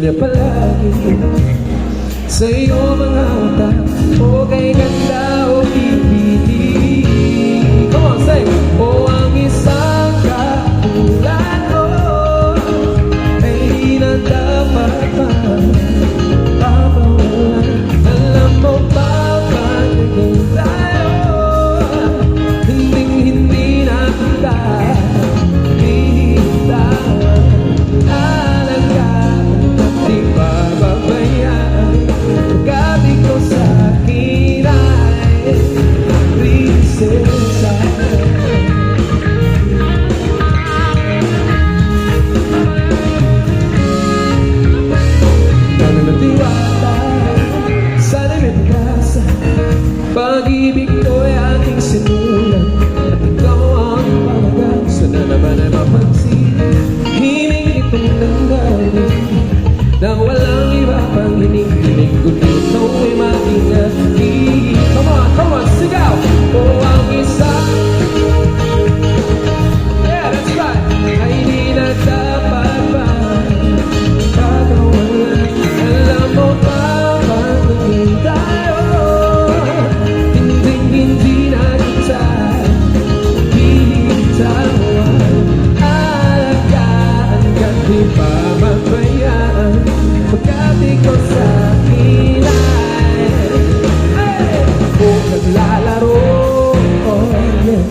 niya palagi sa iyong mga mata, o kay ganda o ibigin. Come on, say! O ang isang katulad mo ay di na dapat pa papawalan. Alam mo ba pagdating tayo, hindi na kita hihitawan. Alagaan at di pababayaan, pag-abi ko sa akin ay prinsesa. Nananatiwala, sana'y may pag-asa. Pag-ibig ko'y ating sinulan, at ikaw ang pamagat. Sana naman ay mapansin, hiling itong nanggaling, nang walang iba pang hinihiling, kundi ikaw ay mag-ingat. Come on, sigaw! O ang isa, yeah, that's right, ay di na dapat pa pagawalan. Alam mo ba pagdating tayo, hindi na kita hihitawan. Alagaan ka't di pababayaan, pagkat ikaw sa akin ay kung naglalaro, oh yeah,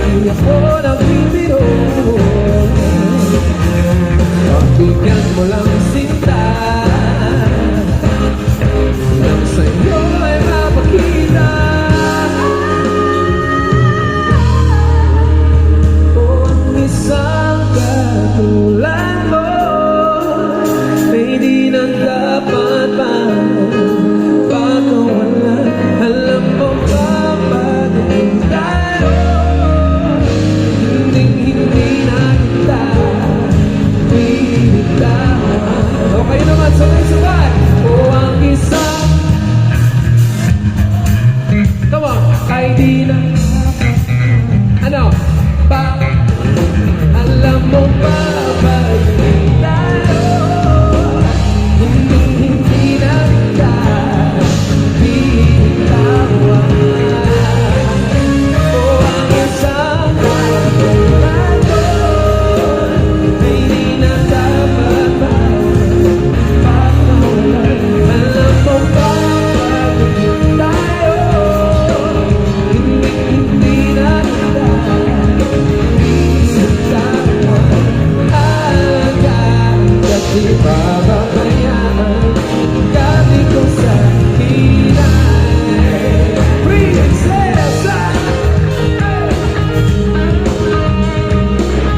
di ako nang